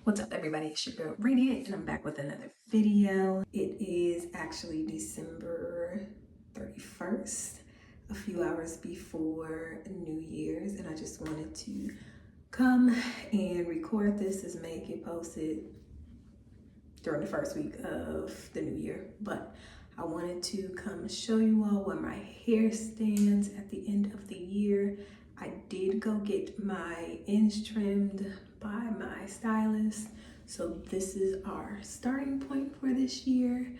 What's up, everybody? It's your girl Radiant, and I'm back with another video. It is actually December 31st, a few hours before New Year's, and I just wanted to come and record this. This may get posted during the first week of the new year, but I wanted to come show you all where my hair stands at the end of the year. I did go get my ends trimmed by my stylist, so this is our starting point for this year.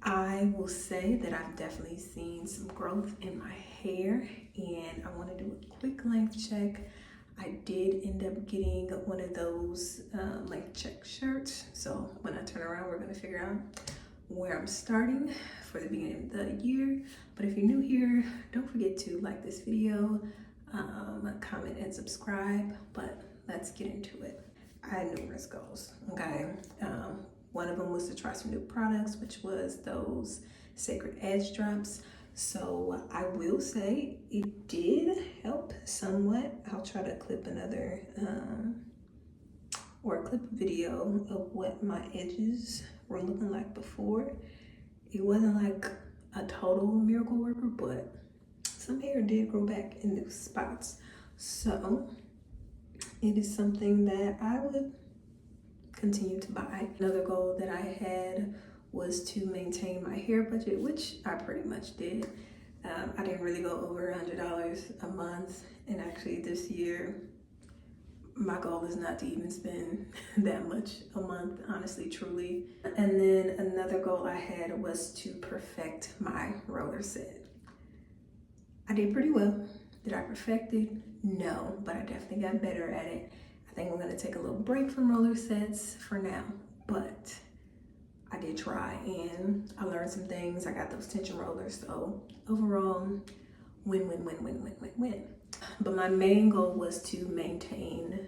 I will say that I've definitely seen some growth in my hair, and I want to do a quick length check. I did end up getting one of those length check shirts, so when I turn around, we're going to figure out where I'm starting for the beginning of the year. But if you're new here, don't forget to like this video, comment and subscribe. But let's get into it. I had numerous goals, okay? One of them was to try some new products, which was those Sacred Edge drops. So I will say it did help somewhat. I'll try to clip another or clip a video of what my edges were looking like before. It wasn't like a total miracle worker, but some hair did grow back in those spots. So it is something that I would continue to buy. Another goal that I had was to maintain my hair budget, which I pretty much did. I didn't really go over $100 a month, and actually this year my goal is not to even spend that much a month, honestly, truly. And then another goal I had was to perfect my roller set. I did pretty well. Did I perfect it? No, but I definitely got better at it. I think I'm gonna take a little break from roller sets for now, but I did try and I learned some things. I got those tension rollers, so overall, win, win, win, win, win, win, win. But my main goal was to maintain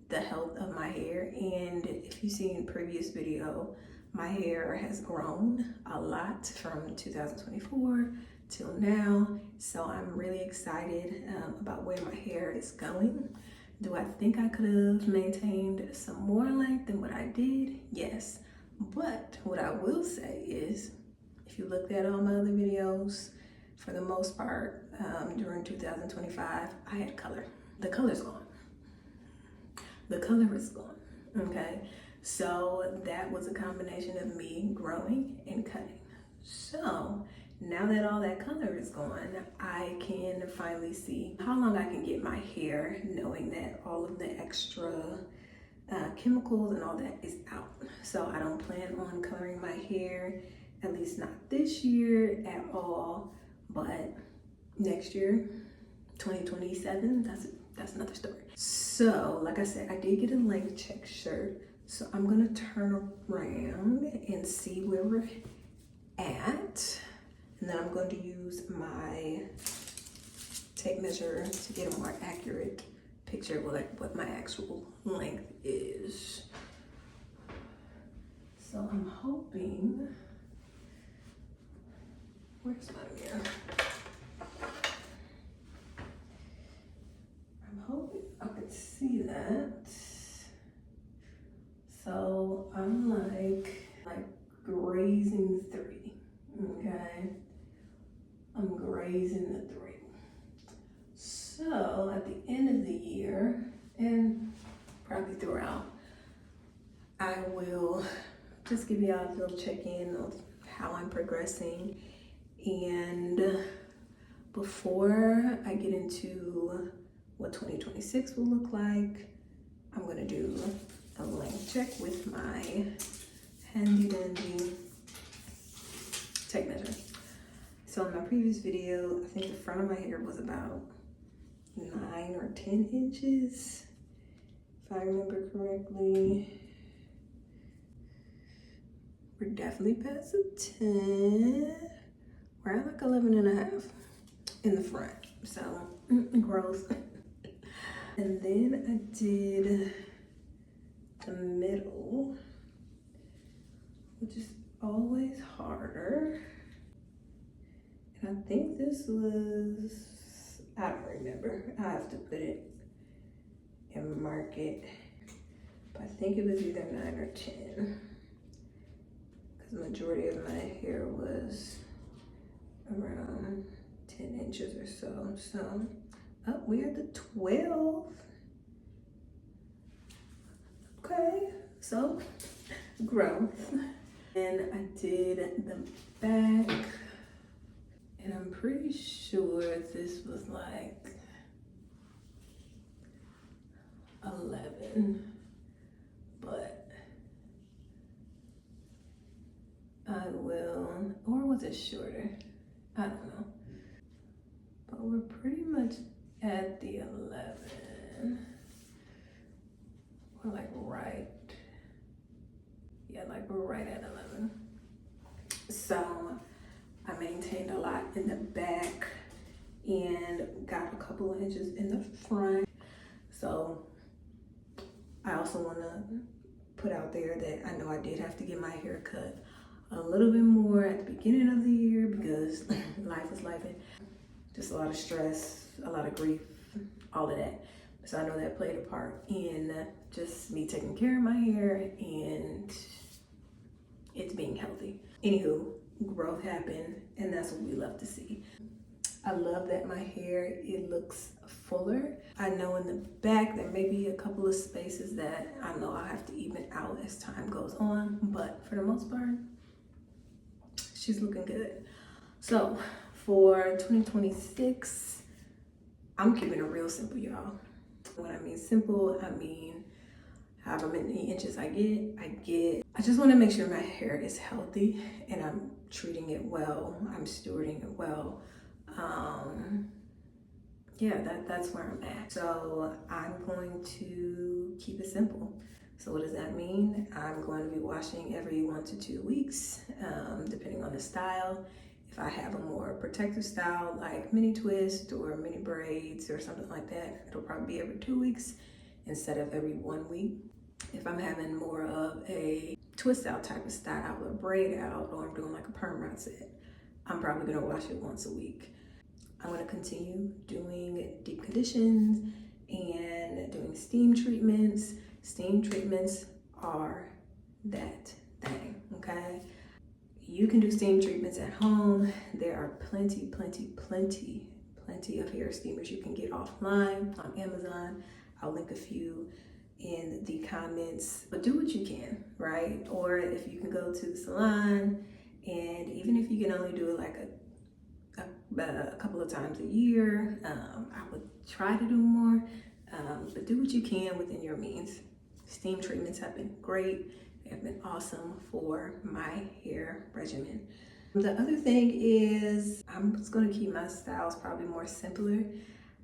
the health of my hair, and if you see in previous video, my hair has grown a lot from 2024 till now, so I'm really excited about where my hair is going. Do I think I could have maintained some more length than what I did? Yes, but what I will say is, if you looked at all my other videos, for the most part, during 2025, I had color. The color's gone. The color is gone, okay? So that was a combination of me growing and cutting. So now that all that color is gone, I can finally see how long I can get my hair, knowing that all of the extra chemicals and all that is out. So I don't plan on coloring my hair, at least not this year at all, but next year, 2027, that's another story. So like I said, I did get a length check shirt, so I'm gonna turn around and see where we're at, and then I'm going to use my tape measure to get a more accurate picture of what my actual length is. So I'm hoping, where's my mirror? I'm hoping I could see that. So I'm like grazing 3, okay? I'm grazing the 3. So at the end of the year, and probably throughout, I will just give y'all a little check-in of how I'm progressing. And before I get into what 2026 will look like, I'm gonna do a length check with my handy dandy tape measure. So in my previous video, I think the front of my hair was about 9 or 10 inches, if I remember correctly. We're definitely past the 10. We're at like 11 and a half in the front, so gross. And then I did the middle, which is always harder. And I think this was, I don't remember. I have to put it and mark it. I think it was either 9 or 10. Because the majority of my hair was around 10 inches or so. So, oh, we're at the 12. Okay, so growth. And I did the back, and I'm pretty sure this was like 11, but I will, or was it shorter? I don't know. But we're pretty much at the 11. We're like right, yeah, like we're right at 11. So I maintained a lot in the back and got a couple of inches in the front. So I also want to put out there that I know I did have to get my hair cut a little bit more at the beginning of the year because life was life, and just a lot of stress, a lot of grief, all of that. So I know that played a part in just me taking care of my hair and it's being healthy. Anywho, growth happened, and that's what we love to see. I love that my hair, it looks fuller. I know in the back there may be a couple of spaces that I know I'll have to even out as time goes on, but for the most part, she's looking good. So for 2026, I'm keeping it real simple, y'all. When I mean simple, I mean however many inches I get. I just want to make sure my hair is healthy and I'm treating it well, I'm stewarding it well. Yeah, that's where I'm at. So I'm going to keep it simple. So what does that mean? I'm going to be washing every 1 to 2 weeks, depending on the style. If I have a more protective style like mini twist or mini braids or something like that, it'll probably be every 2 weeks instead of every 1 week. If I'm having more of a twist out type of style or braid out, or I'm doing like a perm rod set, I'm probably gonna wash it once a week. I'm gonna continue doing deep conditions and doing steam treatments. Steam treatments are that thing, okay? You can do steam treatments at home. There are plenty of hair steamers you can get offline on Amazon. I'll link a few in the comments, but do what you can, right? Or if you can go to the salon, and even if you can only do it like a couple of times a year, I would try to do more, but do what you can within your means. Steam treatments have been great. They have been awesome for my hair regimen. The other thing is I'm just going to keep my styles probably more simpler.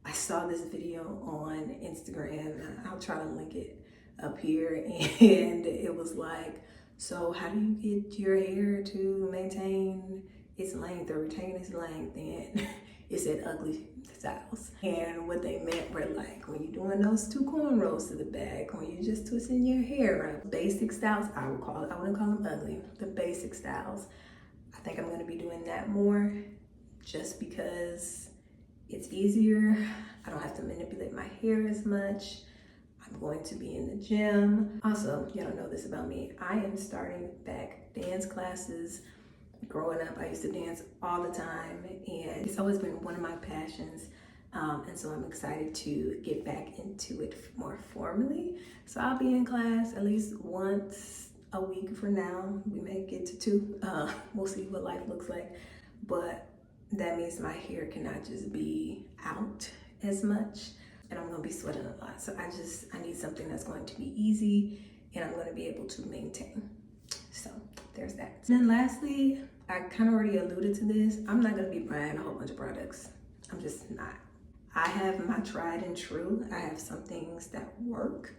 I saw this video on Instagram, I'll try to link it up here, and it was like, so how do you get your hair to maintain its length or retain its length? And it said ugly styles. And what they meant were like when you're doing those 2 cornrows to the back, when you're just twisting your hair up. Basic styles, I wouldn't call them ugly. The basic styles. I think I'm going to be doing that more just because it's easier. I don't have to manipulate my hair as much. I'm going to be in the gym. Also, y'all don't know this about me. I am starting back dance classes. Growing up, I used to dance all the time, and it's always been one of my passions. And so I'm excited to get back into it more formally. So I'll be in class at least once a week for now. We may get to 2. We'll see what life looks like. But that means my hair cannot just be out as much, and I'm gonna be sweating a lot. So I need something that's going to be easy and I'm gonna be able to maintain. So there's that. And then lastly, I kind of already alluded to this. I'm not gonna be buying a whole bunch of products. I'm just not. I have my tried and true. I have some things that work.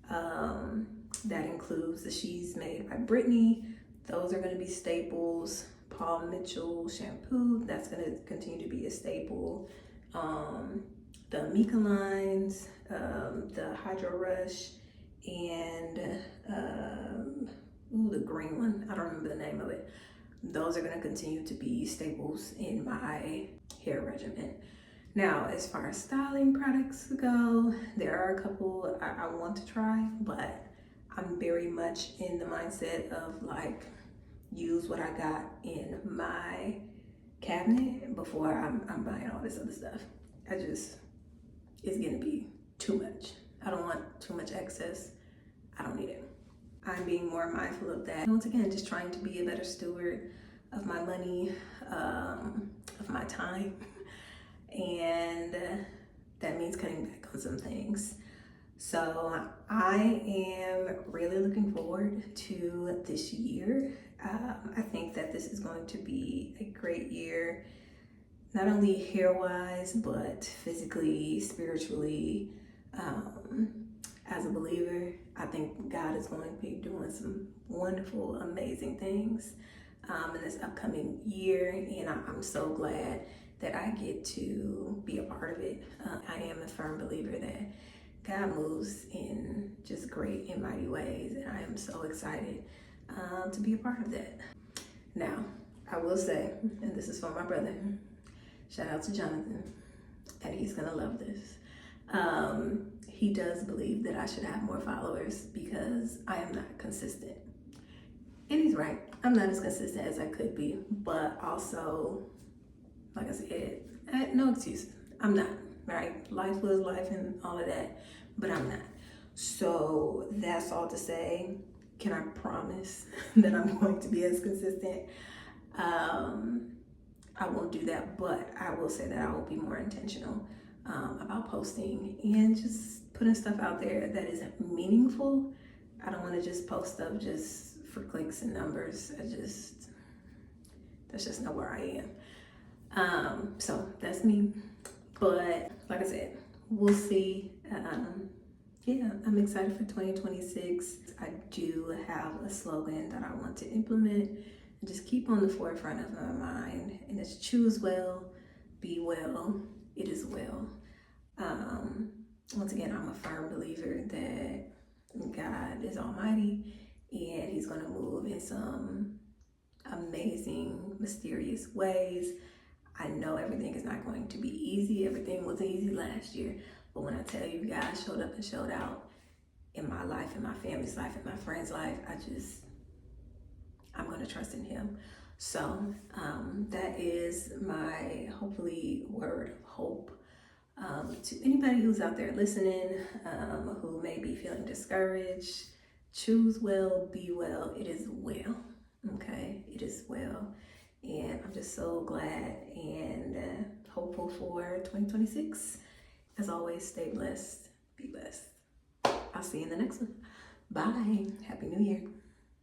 That includes the She's Made by Brittany. Those are gonna be staples. Paul Mitchell shampoo, that's gonna continue to be a staple. The Mika lines, the Hydro Rush, and the green one, I don't remember the name of it. Those are gonna continue to be staples in my hair regimen. Now, as far as styling products go, there are a couple I want to try, but I'm very much in the mindset of like, use what I got in my cabinet before I'm buying all this other stuff. It's gonna be too much. I don't want too much excess. I don't need it. I'm being more mindful of that. Once again, just trying to be a better steward of my money, of my time, and that means cutting back on some things. So I am really looking forward to this year. I think that this is going to be a great year, not only hair-wise, but physically, spiritually. As a believer, I think God is going to be doing some wonderful, amazing things in this upcoming year, and I'm so glad that I get to be a part of it. I am a firm believer that God moves in just great and mighty ways, and I am so excited to be a part of that. Now, I will say, and this is for my brother, shout out to Jonathan, and he's gonna love this. He does believe that I should have more followers because I am not consistent. And he's right. I'm not as consistent as I could be, but also, like I said, no excuse. I'm not, right? Life was life and all of that, but I'm not. So that's all to say. Can I promise that I'm going to be as consistent? I won't do that, but I will say that I will be more intentional about posting and just putting stuff out there that is meaningful. I don't want to just post stuff just for clicks and numbers. That's just not where I am. So that's me. But like I said, we'll see. Yeah, I'm excited for 2026. I do have a slogan that I want to implement and just keep on the forefront of my mind, and it's choose well, be well, it is well. Once again, I'm a firm believer that God is almighty and he's going to move in some amazing, mysterious ways. I know everything is not going to be easy. Everything wasn't easy last year. But when I tell you God showed up and showed out in my life, in my family's life, in my friend's life, I'm going to trust in him. So that is my, hopefully, word of hope to anybody who's out there listening, who may be feeling discouraged. Choose well, be well, it is well, okay? It is well. And I'm just so glad and hopeful for 2026. As always, stay blessed, be blessed. I'll see you in the next one. Bye. Happy New Year.